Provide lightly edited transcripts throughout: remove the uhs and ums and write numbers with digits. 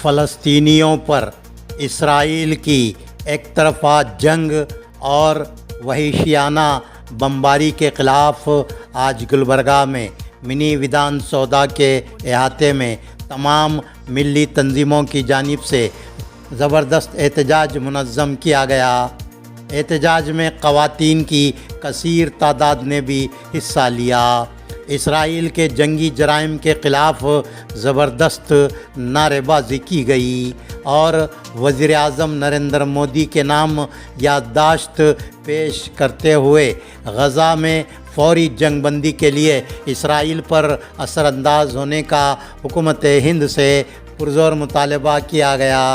फ़लस्तीनियों पर इसराइल की एक तरफ़ा जंग और वहशियाना बमबारी के ख़िलाफ़ आज गुलबर्गा में मिनी विधान सौदा के अहाते में तमाम मिली तंजीमों की जानिब से ज़बरदस्त एहतजाज मुनज़्ज़म किया गया। एहतजाज में ख़वातीन की कसीर तादाद ने भी हिस्सा लिया। इसराइल के जंगी जराइम के ख़िलाफ़ ज़बरदस्त नारेबाजी की गई और वज़ीर आज़म नरेंद्र मोदी के नाम याददाश्त पेश करते हुए गज़ा में फ़ौरी जंगबंदी के लिए इसराइल पर असरअंदाज होने का हुकूमत हिंद से पुरज़ोर मुतालबा किया गया।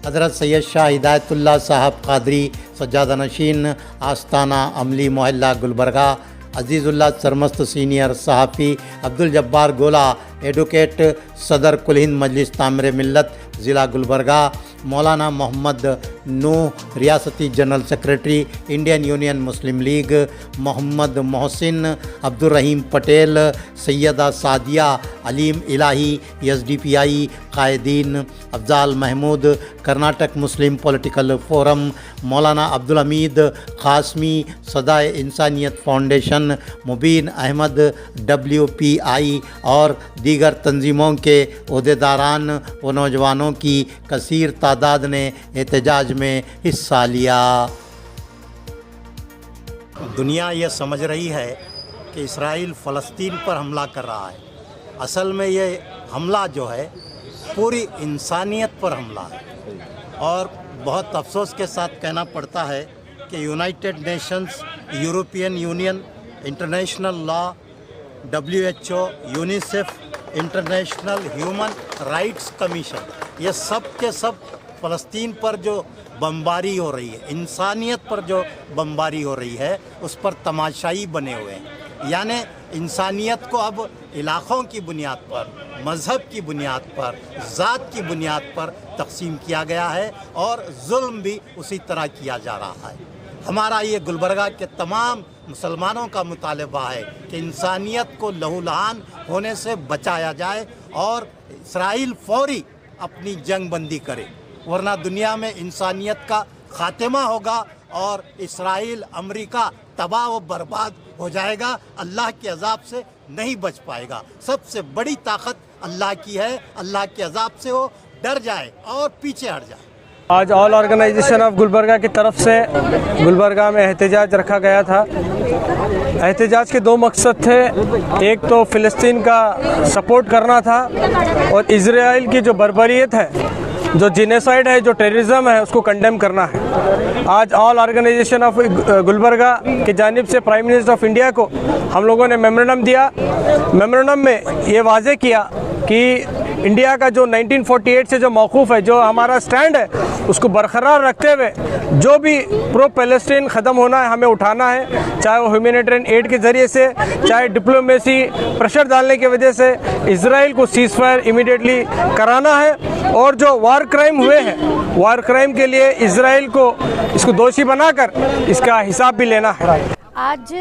हज़रत सैयद शाह हिदायतुल्लाह साहब क़ादरी सज्जादा नशीन आस्ताना अमली मोहल्ला गुलबर्गा, अज़ीज़ुल्लाह सरमस्त सीनियर सहाफ़ी अब्दुल जब्बार गोला एडवोकेट सदर कुल हिंद मजलिस तामिर मिल्लत ज़िला गुलबर्गा, मौलाना मोहम्मद नूह रियासती general secretary Indian Union Muslim League, Mohammad Mohsin Abdurrahim Patel, Syeda Sadia Aleem Ilahi SDPI कायदीन, Afzal Mahmood Karnataka Muslim political forum, Maulana Abdul Hamid Qasmi सदाए इंसानियत फाउंडेशन, मुबीन अहमद WPI और दीगर तंजीमों के अहदेदारान व नौजवानों की कसीर तादाद ने एहतजाज में हिस्सा लिया। दुनिया ये समझ रही है कि इसराइल फ़लस्तीन पर हमला कर रहा है। असल में ये हमला जो है पूरी इंसानियत पर हमला है और बहुत अफसोस के साथ कहना पड़ता है कि United Nations, European union, international law, WHO, UNICEF, international human rights commission, ये सब के सब फ़लस्तीन पर जो बमबारी हो रही है, इंसानियत पर जो बमबारी हो रही है, उस पर तमाशाई बने हुए हैं। यानी इंसानियत को अब इलाक़ों की बुनियाद पर, मज़हब की बुनियाद पर, ज़ात की बुनियाद पर तक़सीम किया गया है और जुल्म भी उसी तरह किया जा रहा है। हमारा ये गुलबर्गा के तमाम मुसलमानों का मुतालबा है कि इंसानियत को लहूलुहान होने से बचाया जाए और इसराइल फ़ौरी अपनी जंग बंदी करे, वरना दुनिया में इंसानियत का ख़ात्मा होगा और इसराइल अमेरिका तबाह व बर्बाद हो जाएगा, अल्लाह के अज़ाब से नहीं बच पाएगा। सबसे बड़ी ताकत अल्लाह की है, अल्लाह के अज़ाब से वो डर जाए और पीछे हट जाए। आज ऑल ऑर्गेनाइजेशन ऑफ गुलबर्गा की तरफ से गुलबर्गा में एहतजाज रखा गया था। एहतजाज के दो मकसद थे, एक तो फ़िलिस्तीन का सपोर्ट करना था और इजराइल की जो बर्बरियत है, जो जेनोसाइड है, जो टेररिज्म है, उसको कंडेम करना है। आज ऑल ऑर्गेनाइजेशन ऑफ गुलबर्गा की जानिब से प्राइम मिनिस्टर ऑफ इंडिया को हम लोगों ने मेमोरेंडम दिया। मेमोरेंडम में ये वाज़े किया कि इंडिया का जो 1948 से जो मौक़ूफ़ है, जो हमारा स्टैंड है, उसको बरकरार रखते हुए जो भी प्रो पैलेस्टीन ख़त्म होना है हमें उठाना है, चाहे वो ह्यूमैनिटेरियन एड के ज़रिए से, चाहे डिप्लोमेसी प्रेशर डालने की वजह से इसराइल को सीज़ फायर इमीडिएटली कराना है और जो वार क्राइम हुए हैं, वार क्राइम के लिए इसराइल को इसको दोषी बनाकर इसका हिसाब भी लेना है। आज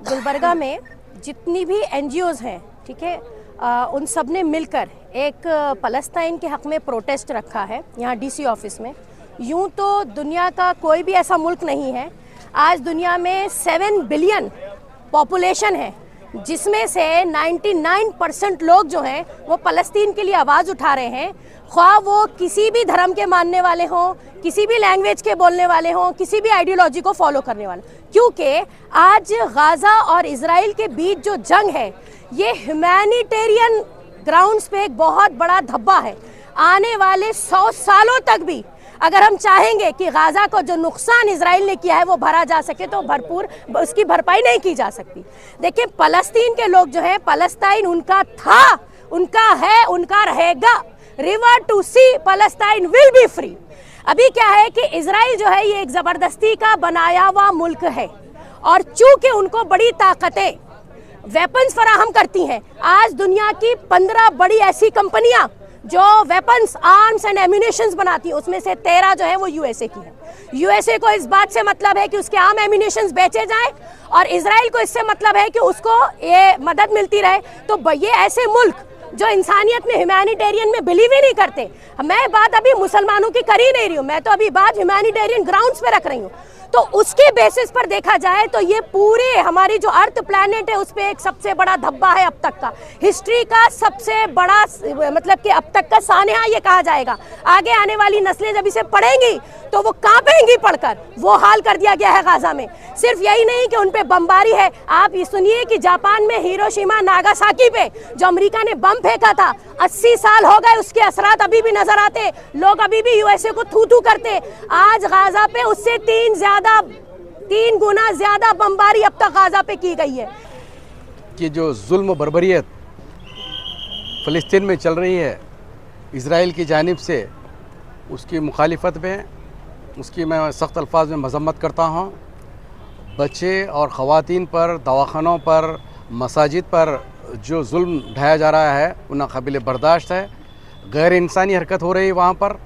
गुलबर्गा में जितनी भी NGOs हैं, ठीक है, उन सब ने मिलकर एक फ़लस्तीन के हक़ में प्रोटेस्ट रखा है यहाँ DC ऑफिस में। यूँ तो दुनिया का कोई भी ऐसा मुल्क नहीं है, आज दुनिया में 7 बिलियन पॉपुलेशन है, जिसमें से 99% लोग जो हैं वो फ़लस्तीन के लिए आवाज़ उठा रहे हैं, ख्वाह वो किसी भी धर्म के मानने वाले हों, किसी भी लैंग्वेज के बोलने वाले हों, किसी भी आइडियोलॉजी को फॉलो करने वाले, क्योंकि आज गाज़ा और इजराइल के बीच जो जंग है ये ह्यूमैनिटेरियन ग्राउंड्स पे एक बहुत बड़ा धब्बा है। आने वाले 100 सालों तक भी अगर हम चाहेंगे कि गाज़ा को जो नुकसान इजराइल ने किया है वो भरा जा सके तो भरपूर उसकी भरपाई नहीं की जा सकती। देखिए, फ़लस्तीन के लोग जो हैं, फ़लस्तीन उनका था, उनका है, उनका रहेगा। River to sea Palestine will be free. अभी क्या है कि इजराइल जो है ये एक ज़बरदस्ती का बनाया हुआ मुल्क है और चूंकि उनको बड़ी ताकतें वेपन्स फराहम करती हैं, आज दुनिया की 15 बड़ी ऐसी कंपनियां जो वेपन्स, आर्म्स एंड एम्यूनेशंस बनाती है, उसमें से 13 जो है वो USA की है। USA को इस बात से मतलब है कि उसके आर्म एम्यूनेशंस बेचे जाएं और इजराइल को इससे मतलब है कि उसको ये मदद मिलती रहे। तो ये ऐसे मुल्क जो इंसानियत में, ह्यूमैनिटेरियन में बिलीव ही नहीं करते। मैं बात अभी मुसलमानों की कर ही नहीं रही हूँ, मैं तो अभी बात ह्यूमैनिटेरियन ग्राउंड्स पे रख रही हूँ। तो उसके बेसिस पर देखा जाए तो ये पूरे हमारी जो अर्थ प्लैनेट है उस पे एक सबसे बड़ा धब्बा है अब तक का, हिस्ट्री का सबसे बड़ा, मतलब कि अब तक का सानहा ये कहा जाएगा। आगे आने वाली नस्लें जब इसे पढ़ेंगी तो वो कांपेंगी पढ़कर। वो हाल कर दिया गया है गाजा में। सिर्फ यही नहीं कि उन पे बमबारी है, आप ये सुनिए कि जापान में हिरोशिमा नागासाकी पे जो अमेरिका ने बम फेंका था, 80 साल हो गए, उसके असरात अभी भी नजर आते, लोग अभी भी यूएसए को थू थू करते। आज गाजा पे उससे 3 गुना ज्यादा बमबारी अब तक गाजा पे की गई है। कि जो जुल्म बर्बरियत फ़लस्तीन में चल रही है इज़राइल की जानिब से, उसकी मुखालिफत में, उसकी मैं सख्त अल्फाज में मज़म्मत करता हूँ। बच्चे और ख़वातीन पर, दवाखानों पर, मसाजिद पर जो जुल्म ढाया जा रहा है वो नाक़ाबिल बर्दाश्त है। गैर इंसानी हरकत हो रही है वहाँ पर।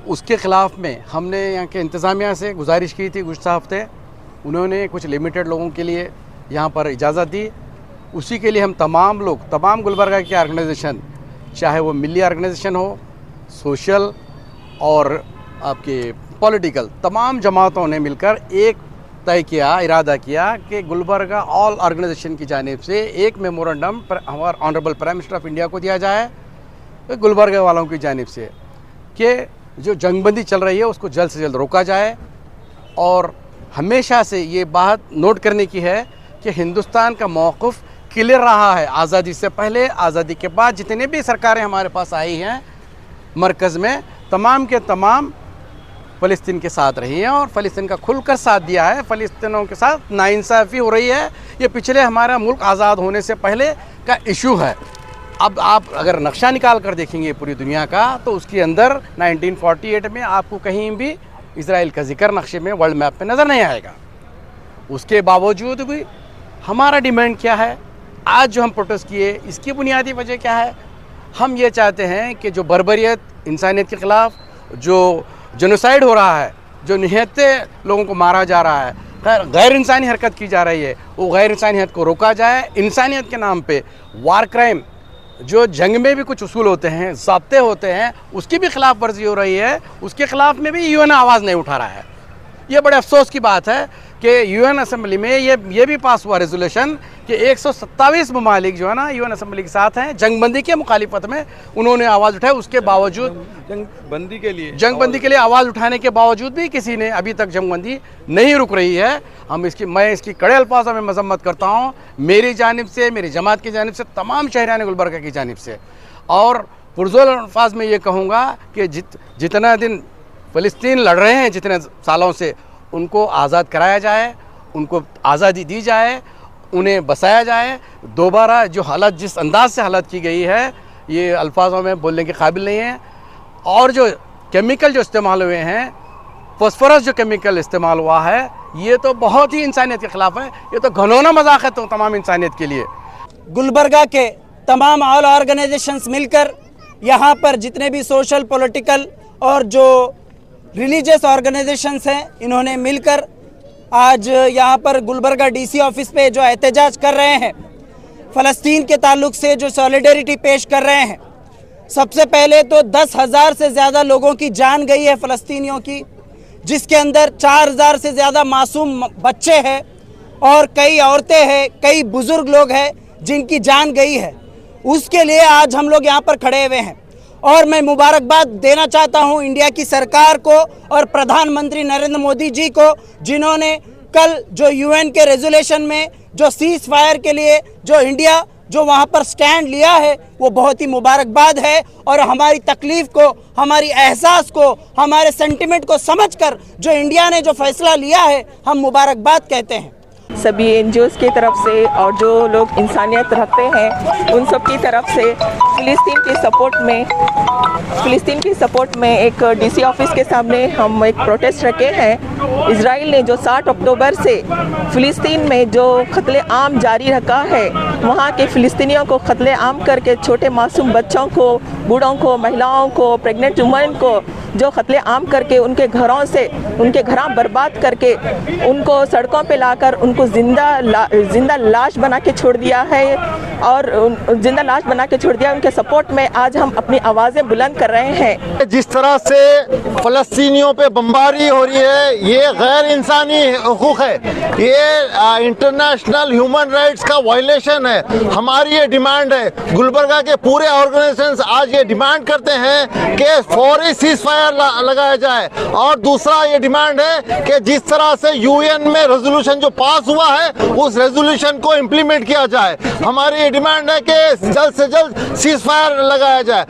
उसके ख़िलाफ़ में हमने यहाँ के इंतज़ामिया से गुजारिश की थी गुज़श्ता हफ़्ते, उन्होंने कुछ लिमिटेड लोगों के लिए यहाँ पर इजाज़त दी। उसी के लिए हम तमाम लोग, तमाम गुलबर्गा के ऑर्गेनाइजेशन, चाहे वो मिली ऑर्गेनाइजेशन हो, सोशल और आपके पॉलिटिकल, तमाम जमातों ने मिलकर एक तय किया, इरादा किया कि गुलबर्गा ऑल ऑर्गेनाइजेशन की जानिब से एक मेमोरेंडम हमारे honourable prime minister of India को दिया जाए, गुलबर्गा वालों की जानिब से, कि जो जंगबंदी चल रही है उसको जल्द से जल्द रोका जाए। और हमेशा से ये बात नोट करने की है कि हिंदुस्तान का मौक़िफ़ क्लियर रहा है। आज़ादी से पहले, आज़ादी के बाद जितने भी सरकारें हमारे पास आई हैं मरकज़ में, तमाम के तमाम फ़लस्तीन के साथ रही हैं और फ़लस्तीन का खुलकर साथ दिया है। फ़लस्तीनियों के साथ नाइंसाफ़ी हो रही है, ये पिछले हमारा मुल्क आज़ाद होने से पहले का इशू है। अब आप अगर नक्शा निकाल कर देखेंगे पूरी दुनिया का, तो उसके अंदर 1948 में आपको कहीं भी इज़राइल का जिक्र नक्शे में, वर्ल्ड मैप पे नज़र नहीं आएगा। उसके बावजूद भी हमारा डिमांड क्या है, आज जो हम प्रोटेस्ट किए, इसकी बुनियादी वजह क्या है? हम ये चाहते हैं कि जो बर्बरियत, इंसानियत के ख़िलाफ़ जो जेनोसाइड हो रहा है, जो निहत्ते लोगों को मारा जा रहा है, गैर इंसानी हरकत की जा रही है, वो गैर इंसानियत को रोका जाए। इंसानियत के नाम पे वार क्राइम, जो जंग में भी कुछ उसूल होते हैं, ज़ाब्ते होते हैं, उसकी भी खिलाफ वर्जी हो रही है। उसके ख़िलाफ़ में भी यूएन आवाज़ नहीं उठा रहा है। ये बड़े अफसोस की बात है कि यूएन असम्बली में ये भी पास हुआ रेजोल्यूशन कि 127 ममालिक जो है ना यूएन असम्बली के साथ हैं, जंगबंदी के मुखालिफत में उन्होंने आवाज़ उठाई। उसके बावजूद जंगबंदी के लिए आवाज़ उठाने के बावजूद भी किसी ने अभी तक जंगबंदी नहीं रुक रही है। मैं इसकी कड़े अल्फाज़ों में मज़म्मत करता हूँ, मेरी जानिब से, मेरी जमात की जानिब से, तमाम शहरान गुलबर्गा की जानिब से। और पुरज़ोर अल्फाज में ये कहूँगा कि जितना दिन फ़लस्तीन लड़ रहे हैं, जितने सालों से, उनको आज़ाद कराया जाए, उनको आज़ादी दी जाए, उन्हें बसाया जाए। दोबारा जो हालत, जिस अंदाज से हालत की गई है, ये अल्फाजों में बोलने के काबिल नहीं है। और जो केमिकल जो इस्तेमाल हुए हैं, फॉस्फोरस जो केमिकल इस्तेमाल हुआ है, ये तो बहुत ही इंसानियत के ख़िलाफ़ है। ये तो घनौना मजाक है तो तमाम इंसानियत के लिए। गुलबर्गा के तमाम ऑल ऑर्गेनाइजेशंस मिलकर यहाँ पर जितने भी सोशल, पॉलिटिकल और जो रिलीजियस ऑर्गेनाइजेशंस हैं, इन्होंने मिलकर आज यहाँ पर गुलबर्गा डीसी ऑफिस पे जो एहतजाज कर रहे हैं, फ़लस्तीन के ताल्लुक से जो सॉलिडेरिटी पेश कर रहे हैं। सबसे पहले तो 10,000 से ज़्यादा लोगों की जान गई है फ़लस्तीनियों की, जिसके अंदर 4,000 से ज़्यादा मासूम बच्चे हैं और कई औरतें हैं, कई बुज़ुर्ग लोग हैं जिनकी जान गई है। उसके लिए आज हम लोग यहाँ पर खड़े हुए हैं और मैं मुबारकबाद देना चाहता हूँ इंडिया की सरकार को और प्रधानमंत्री नरेंद्र मोदी जी को, जिन्होंने कल जो यूएन के रेजोल्यूशन में जो सीज फायर के लिए जो इंडिया जो वहाँ पर स्टैंड लिया है, वो बहुत ही मुबारकबाद है। और हमारी तकलीफ़ को, हमारी एहसास को, हमारे सेंटिमेंट को समझकर जो इंडिया ने जो फैसला लिया है, हम मुबारकबाद कहते हैं। सभी एनजीओज़ की तरफ से और जो लोग इंसानियत रखते हैं उन सब की तरफ से फ़िलिस्तीन की सपोर्ट में एक डीसी ऑफिस के सामने हम एक प्रोटेस्ट रखे हैं। इजराइल ने जो 7 अक्टूबर से फ़िलिस्तीन में जो कत्ले आम जारी रखा है, वहाँ के फ़िलिस्तीनियों को कत्ले आम करके छोटे मासूम बच्चों को, बूढ़ों को, महिलाओं को, प्रेग्नेंट वुमेन को जो कत्लेआम करके उनके घरों से उनके घर बर्बाद करके उनको सड़कों पे लाकर उनको जिंदा लाश बना के छोड़ दिया है और जिंदा लाश बना के छोड़ दिया। उनके सपोर्ट में आज हम अपनी आवाज़ें बुलंद कर रहे हैं। जिस तरह से फ़लस्तीनियों पे बमबारी हो रही है, ये गैर इंसानी हुकूक है, ये इंटरनेशनल ह्यूमन राइट्स का वायलेशन है। हमारी ये डिमांड है, गुलबर्गा के पूरे ऑर्गेनाइजेशंस आज ये डिमांड करते हैं कि फौरी सीज फायर लगाया जाए। और दूसरा ये डिमांड है कि जिस तरह से यूएन में रेजोल्यूशन जो पास हुआ है उस रेजोल्यूशन को इम्प्लीमेंट किया जाए। हमारी ये डिमांड है कि जल्द से जल्द सीज फायर लगाया जाए।